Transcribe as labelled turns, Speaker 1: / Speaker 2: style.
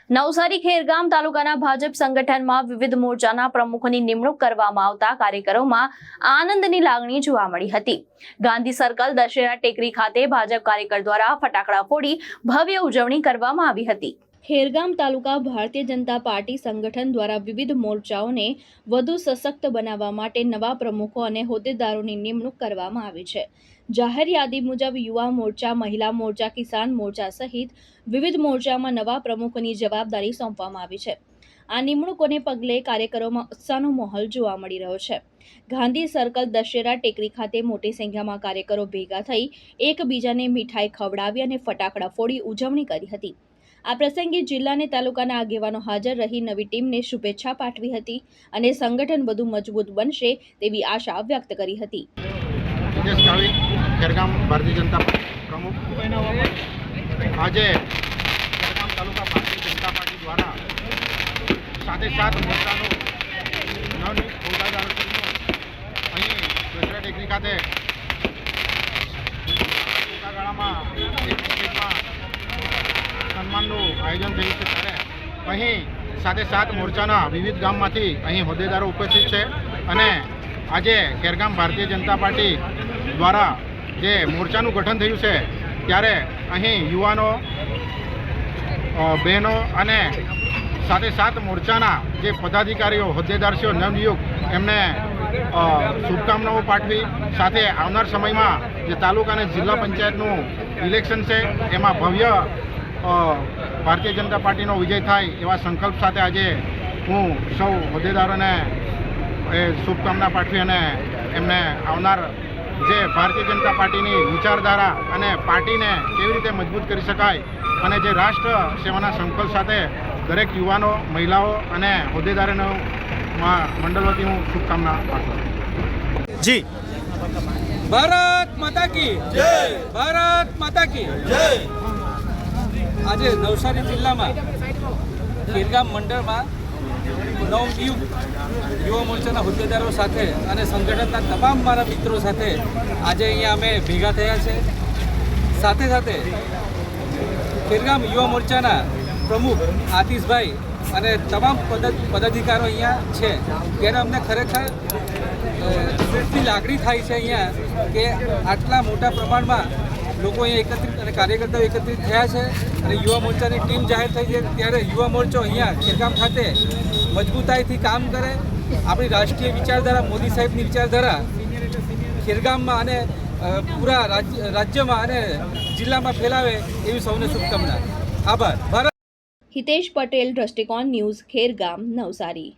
Speaker 1: નવસારી ખેરગામ તાલુકાના ભાજપ સંગઠનમાં વિવિધ મોરચાના પ્રમુખોની નિમણૂક કરવામાં આવતા કાર્યકરોમાં આનંદની લાગણી જોવા મળી હતી। ગાંધી સર્કલ દશેરા ટેકરી ખાતે ભાજપ કાર્યકર દ્વારા ફટાકડા ફોડી ભવ્ય ઉજવણી કરવામાં આવી હતી। ખેરગામ તાલુકા ભારતીય જનતા પાર્ટી સંગઠન દ્વારા વિવિધ મોરચાઓને વધુ સશક્ત બનાવવા માટે નવા પ્રમુખો અને હોદ્દેદારોની નિમણૂક કરવામાં આવી છે। જાહેર યાદી મુજબ યુવા મોરચા, મહિલા મોરચા, કિસાન મોરચા સહિત વિવિધ મોરચામાં નવા પ્રમુખોની જવાબદારી સોંપવામાં આવી છે। આ નિમણૂકોને પગલે કાર્યકરોમાં ઉત્સાહનો માહોલ જોવા મળી રહ્યો છે। ગાંધી સર્કલ દશેરા ટેકરી ખાતે મોટી સંખ્યામાં કાર્યકરો ભેગા થઈ એકબીજાને મીઠાઈ ખવડાવી અને ફટાકડા ફોડી ઉજવણી કરી હતી। આ પ્રસંગે જિલ્લા અને તાલુકાના આગેવાનો હાજર રહી નવી ટીમને શુભેચ્છા પાઠવી હતી અને સંગઠન વધુ મજબૂત બનશે તેવી આશા વ્યક્ત કરી હતી।
Speaker 2: ખેરગામ ભારતીય જનતા પ્રમુખ આજે ખેરગામ તાલુકા ભારતીય જનતા પાર્ટી દ્વારા સાથે સાત મોરચાનું નવનિયુક્ત હોદ્દેદારોનું અહીં દશેરા ટેકરી ખાતે ટૂંકા ગાળામાં સન્માનનું આયોજન થયું છે। ત્યારે અહીં સાથે સાત મોરચાના વિવિધ ગામમાંથી અહીં હોદ્દેદારો ઉપસ્થિત છે અને આજે ખેરગામ ભારતીય જનતા પાર્ટી દ્વારા જે મોરચાનું ગઠન થયું છે ત્યારે અહીં યુવાનો, બહેનો અને સાથે સાત મોરચાના જે પદાધિકારીઓ, હોદ્દેદારશ્રીઓ નવનિયુક્ત એમને શુભકામનાઓ પાઠવી સાથે આવનાર સમયમાં જે તાલુકા અને જિલ્લા પંચાયતનું ઇલેક્શન છે એમાં ભવ્ય ભારતીય જનતા પાર્ટીનો વિજય થાય એવા સંકલ્પ સાથે આજે હું સૌ હોદ્દેદારોને શુભકામના પાઠવી અને એમને આવનાર જે ભારતીય જનતા પાર્ટીની વિચારધારા અને પાર્ટીને કેવી રીતે મજબૂત કરી શકાય અને જે રાષ્ટ્ર સેવાના સંકલ્પ સાથે દરેક યુવાનો, મહિલાઓ અને હોદ્દેદારોનો મંડળ વતી હું શુભકામના પાઠવું
Speaker 3: જી।
Speaker 4: ભારત માતા કી જય, ભારત માતા કી જય। આજે નવસારી જિલ્લામાં ખેરગામ મંડળમાં નવનિયુક્ત યુવા મોરચાના હોદ્દેદારો સાથે અને સંગઠનના તમામ મારા મિત્રો સાથે આજે અહીંયા અમે ભેગા થયા છે। સાથે સાથે ખેરગામ યુવા મોરચાના પ્રમુખ આતિશભાઈ અને તમામ પદાધિકારીઓ અહીંયા છે ત્યારે અમને ખરેખર સુખની લાગણી થાય છે અહીંયા કે આટલા મોટા પ્રમાણમાં લોકો અહીંયા એકત્રિત અને કાર્યકર્તાઓ એકત્રિત થયા છે અને યુવા મોરચાની ટીમ જાહેર થઈ છે। ત્યારે યુવા મોરચો અહીંયા ખેરગામ ખાતે મજબૂતાઈથી કામ કરે, આપણી રાષ્ટ્રીય વિચારધારા, મોદી સાહેબની વિચારધારા ખેરગામમાં અને પૂરા રાજ્યમાં અને જિલ્લામાં ફેલાવે એવી સૌને શુભકામના। આભાર। ભારત।
Speaker 1: હિતેશ પટેલ, દ્રષ્ટિકોણ ન્યૂઝ, ખેરગામ, નવસારી।